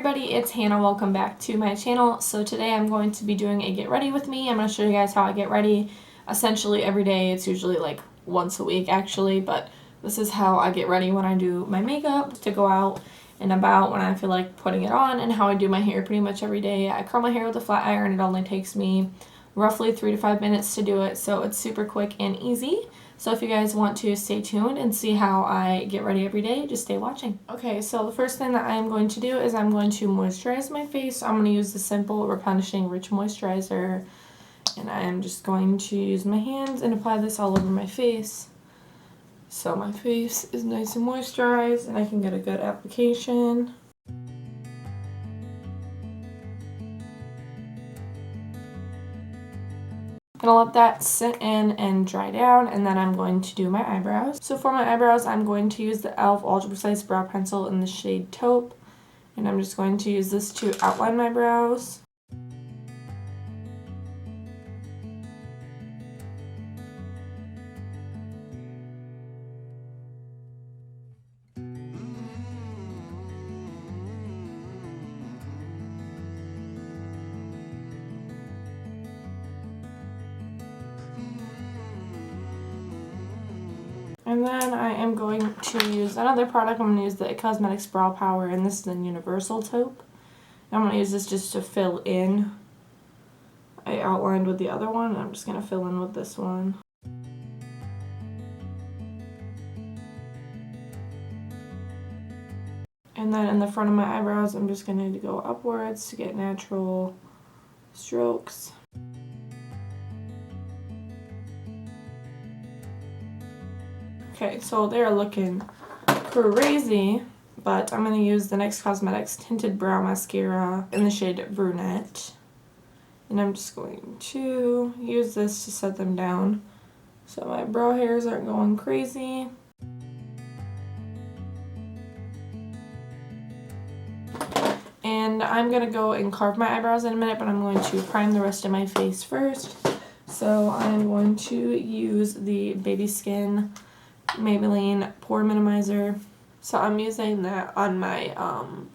everybody, it's Hannah. Welcome back to my channel. So today I'm going to be doing a get ready with me. I'm going to show you guys how I get ready essentially every day. It's usually like once a week actually, but this is how I get ready when I do my makeup to go out and about when I feel like putting it on, and how I do my hair pretty much every day. I curl my hair with a flat iron. It only takes me roughly 3 to 5 minutes to do it, so it's super quick and easy. So if you guys want to stay tuned and see how I get ready every day, just stay watching. Okay, so the first thing that I am going to do is I'm going to moisturize my face. I'm going to use the simple Replenishing Rich Moisturizer, and I am just going to use my hands and apply this all over my face. So my face is nice and moisturized and I can get a good application. I'm going to let that sit in and dry down, and then I'm going to do my eyebrows. So for my eyebrows, I'm going to use the E.L.F. Ultra Precise Brow Pencil in the shade Taupe, and I'm just going to use this to outline my brows. And then I am going to use another product. I'm going to use the Cosmetics Brow Power, and this is the Universal Taupe. I'm going to use this just to fill in. I outlined with the other one, and I'm just going to fill in with this one. And then in the front of my eyebrows, I'm just going to go upwards to get natural strokes. Okay, so they're looking crazy, but I'm going to use the NYX Cosmetics Tinted Brow Mascara in the shade Brunette. And I'm just going to use this to set them down so my brow hairs aren't going crazy. And I'm going to go and carve my eyebrows in a minute, but I'm going to prime the rest of my face first. So I'm going to use the Baby Skin Maybelline Pore Minimizer. So I'm using that on my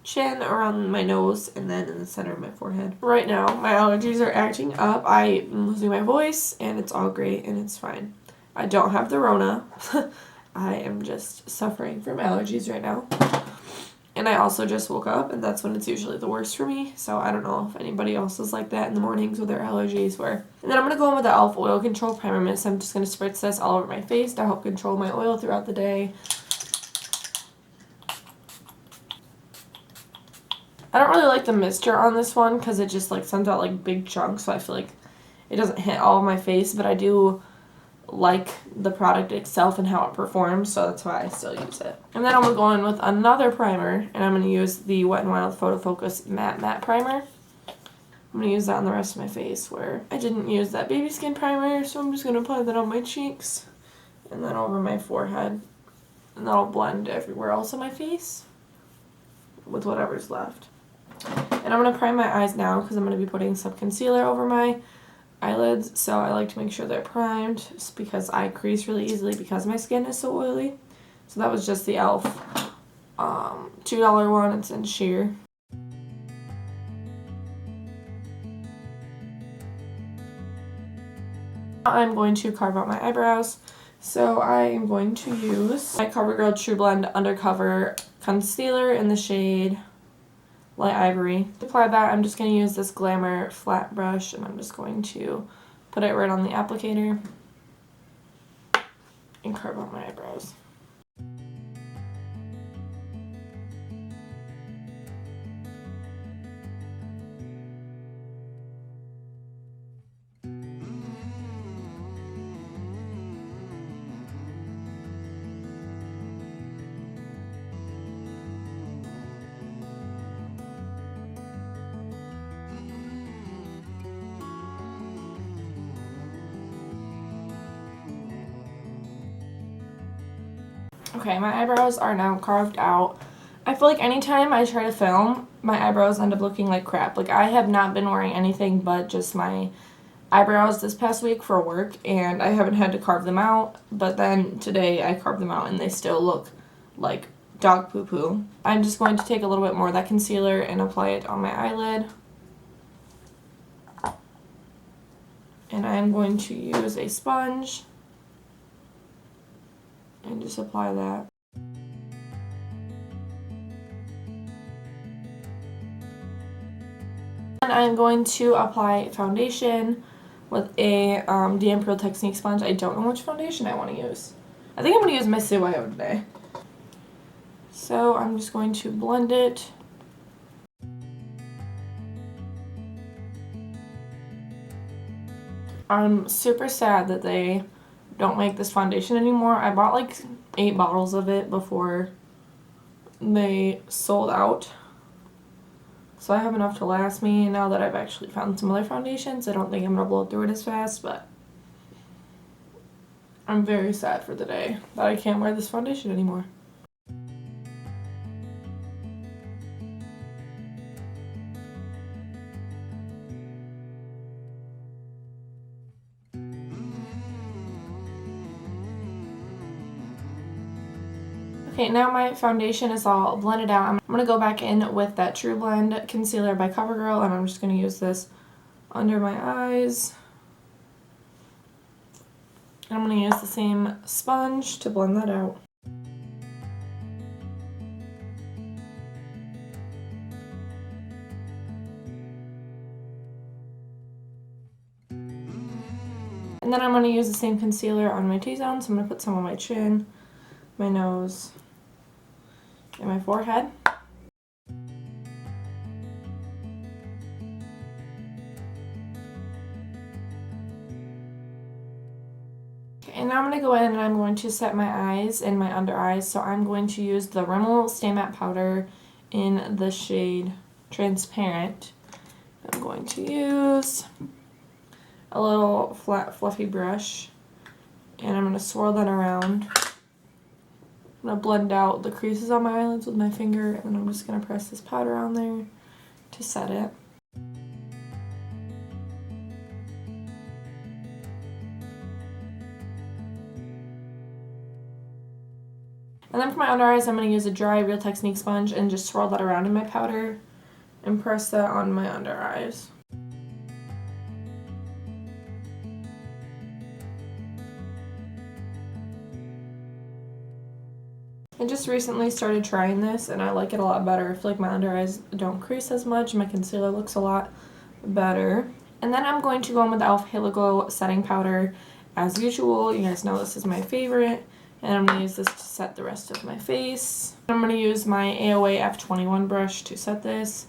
chin, around my nose, and then in the center of my forehead. Right now, my allergies are acting up. I'm losing my voice, and it's all great, and it's fine. I don't have the Rona. I am just suffering from allergies right now. And I also just woke up, and that's when it's usually the worst for me. So I don't know if anybody else is like that in the mornings with their allergies. And then I'm going to go in with the E.L.F. Oil Control Primer Mist. I'm just going to spritz this all over my face to help control my oil throughout the day. I don't really like the mixture on this one because it just like sends out like big chunks, so I feel like it doesn't hit all of my face, but I do like the product itself and how it performs, so that's why I still use it. And then I'm going to go in with another primer, and I'm going to use the Wet n Wild Photo Focus Matte Primer. I'm going to use that on the rest of my face where I didn't use that Baby Skin primer, so I'm just going to apply that on my cheeks and then over my forehead, and that'll blend everywhere else on my face with whatever's left. And I'm going to prime my eyes now because I'm going to be putting some concealer over my eyelids, so I like to make sure they're primed just because I crease really easily because my skin is so oily. So that was just the E.L.F. $2 one. It's in sheer. I'm going to carve out my eyebrows, so I am going to use my Covergirl Trublend Undercover concealer in the shade Light Ivory. To apply that, I'm just going to use this Glamour flat brush, and I'm just going to put it right on the applicator and carve out my eyebrows. Okay, my eyebrows are now carved out. I feel like anytime I try to film, my eyebrows end up looking like crap. Like, I have not been wearing anything but just my eyebrows this past week for work, and I haven't had to carve them out, but then today I carved them out and they still look like Dog Poo Poo. I'm just going to take a little bit more of that concealer and apply it on my eyelid. And I'm going to use a sponge and just apply that. And I'm going to apply foundation with a damp Real Technique sponge. I don't know which foundation I want to use. I think I'm going to use my CYO today. So I'm just going to blend it. I'm super sad that they don't make this foundation anymore. I bought like 8 bottles of it before they sold out. So I have enough to last me. Now that I've actually found some other foundations, I don't think I'm going to blow through it as fast, but I'm very sad for the day that I can't wear this foundation anymore. Okay, now my foundation is all blended out. I'm going to go back in with that Trublend concealer by Covergirl, and I'm just going to use this under my eyes. And I'm going to use the same sponge to blend that out. And then I'm going to use the same concealer on my T-zone, so I'm going to put some on my chin, my nose, and my forehead. Okay, and now I'm going to go in and I'm going to set my eyes and my under eyes. So I'm going to use the Rimmel Stay Matte Powder in the shade Transparent. I'm going to use a little flat fluffy brush and I'm going to swirl that around. I'm going to blend out the creases on my eyelids with my finger, and then I'm just going to press this powder on there to set it. And then for my under eyes, I'm going to use a dry Real Technique sponge and just swirl that around in my powder and press that on my under eyes. I just recently started trying this and I like it a lot better. I feel like my under eyes don't crease as much. My concealer looks a lot better. And then I'm going to go in with the E.L.F. Halo Glow setting powder as usual. You guys know this is my favorite. And I'm going to use this to set the rest of my face. I'm going to use my AOA F21 brush to set this.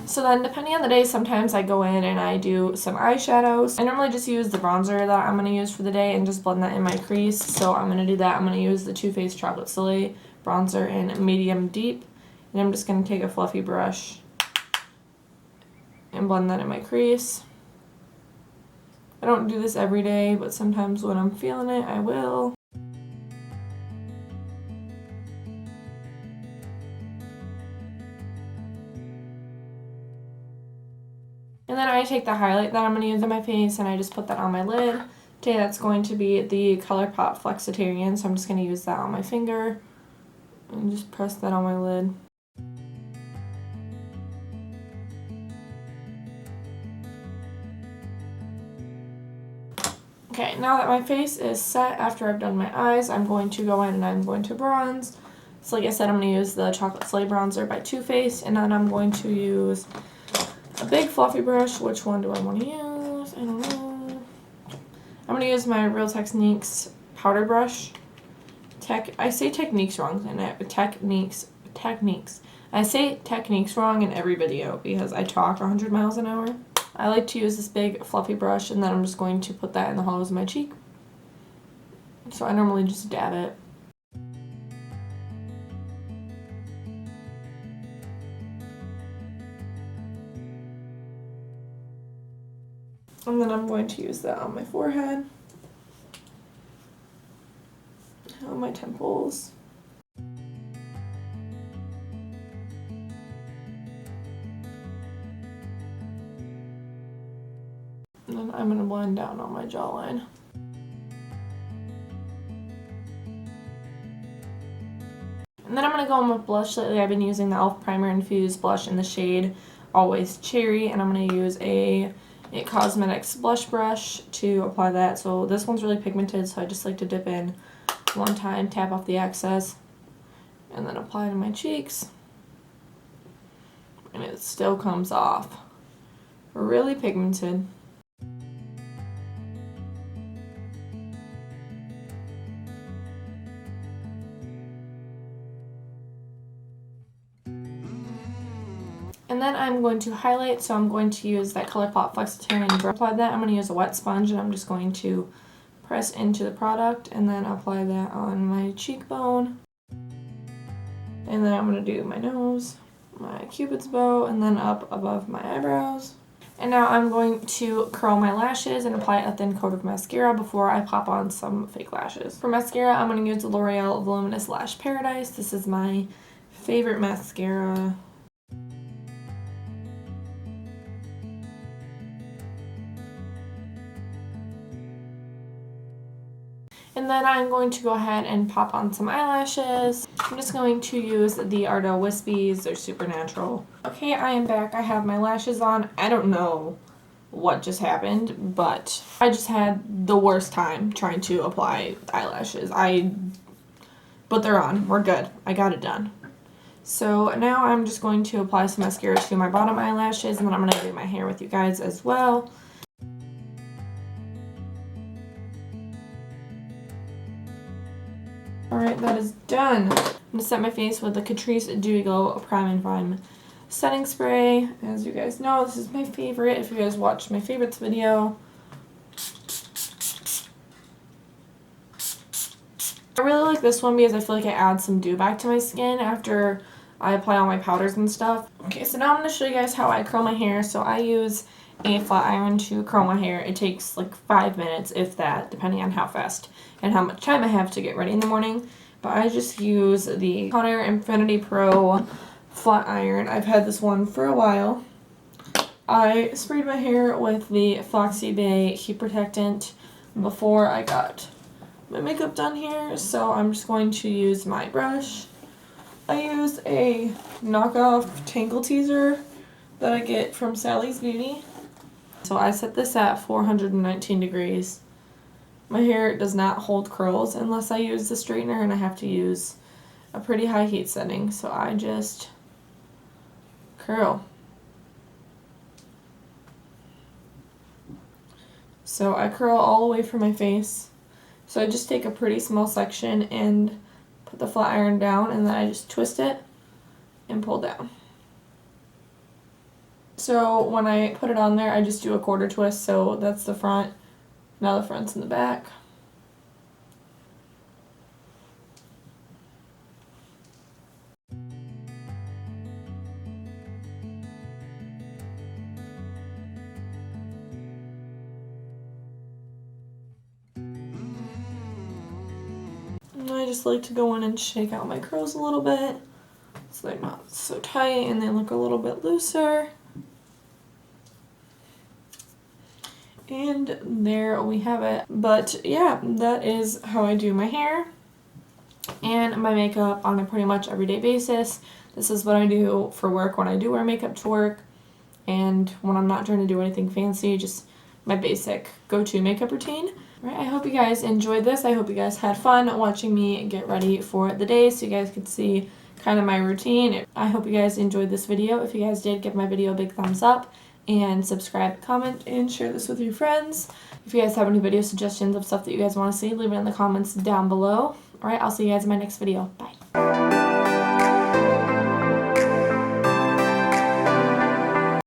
So then depending on the day, sometimes I go in and I do some eyeshadows. I normally just use the bronzer that I'm going to use for the day and just blend that in my crease. So I'm going to do that. I'm going to use the Too Faced Chocolate Soleil bronzer in medium deep. And I'm just going to take a fluffy brush and blend that in my crease. I don't do this every day, but sometimes when I'm feeling it, I will. And then I take the highlight that I'm going to use on my face and I just put that on my lid. Today that's going to be the Colourpop Flexitarian, so I'm just going to use that on my finger and just press that on my lid. Okay, now that my face is set after I've done my eyes, I'm going to go in and I'm going to bronze. So like I said, I'm going to use the Chocolate Soleil bronzer by Too Faced, and then I'm going to use a big fluffy brush. Which one do I want to use? I don't know. I'm going to use my Real Techniques powder brush. I say techniques wrong in it. Techniques. I say techniques wrong in every video because I talk 100 miles an hour. I like to use this big fluffy brush and then I'm just going to put that in the hollows of my cheek. So I normally just dab it. And then I'm going to use that on my forehead, on my temples. blend down on my jawline. And then I'm going to go in with blush. Lately I've been using the E.L.F. Primer Infused blush in the shade Always Cherry, and I'm going to use a It Cosmetics blush brush to apply that. So this one's really pigmented, so I just like to dip in one time, tap off the excess, and then apply to my cheeks. And it still comes off really pigmented. And then I'm going to highlight, so I'm going to use that Colourpop Flexitarian brush. Apply that. I'm going to use a wet sponge, and I'm just going to press into the product and then apply that on my cheekbone. And then I'm going to do my nose, my cupid's bow, and then up above my eyebrows. And now I'm going to curl my lashes and apply a thin coat of mascara before I pop on some fake lashes. For mascara, I'm going to use the L'Oreal Voluminous Lash Paradise. This is my favorite mascara. And then I'm going to go ahead and pop on some eyelashes. I'm just going to use the Ardell Wispies. They're super natural. Okay, I am back. I have my lashes on. I don't know what just happened, but I just had the worst time trying to apply eyelashes. But they're on. We're good. I got it done. So now I'm just going to apply some mascara to my bottom eyelashes, and then I'm going to do my hair with you guys as well. Alright, that is done. I'm going to set my face with the Catrice Dewy Glow Prime and Prime Setting Spray. As you guys know, this is my favorite. If you guys watched my favorites video. I really like this one because I feel like it adds some dew back to my skin after I apply all my powders and stuff. Okay, so now I'm going to show you guys how I curl my hair. So I use a flat iron to curl my hair. It takes like 5 minutes, if that, depending on how fast and how much time I have to get ready in the morning. But I just use the Conair Infinity Pro flat iron. I've had this one for a while. I sprayed my hair with the Foxy Bay Heat Protectant before I got my makeup done here, so I'm just going to use my brush. I use a knockoff Tangle Teaser that I get from Sally's Beauty. So I set this at 419 degrees. My hair does not hold curls unless I use the straightener, and I have to use a pretty high heat setting. So I just curl. So I curl all the way from my face. So I just take a pretty small section and put the flat iron down, and then I just twist it and pull down. So when I put it on there, I just do a quarter twist, so that's the front. Now the front's in the back. And I just like to go in and shake out my curls a little bit so they're not so tight and they look a little bit looser. And there we have it. But yeah, that is how I do my hair and my makeup on a pretty much everyday basis. This is what I do for work when I do wear makeup to work, and when I'm not trying to do anything fancy, just my basic go-to makeup routine. All right, I hope you guys enjoyed this. I hope you guys had fun watching me get ready for the day so you guys could see kind of my routine. I hope you guys enjoyed this video. If you guys did, give my video a big thumbs up. And subscribe, comment, and share this with your friends. If you guys have any video suggestions of stuff that you guys want to see, leave it in the comments down below. Alright, I'll see you guys in my next video. Bye.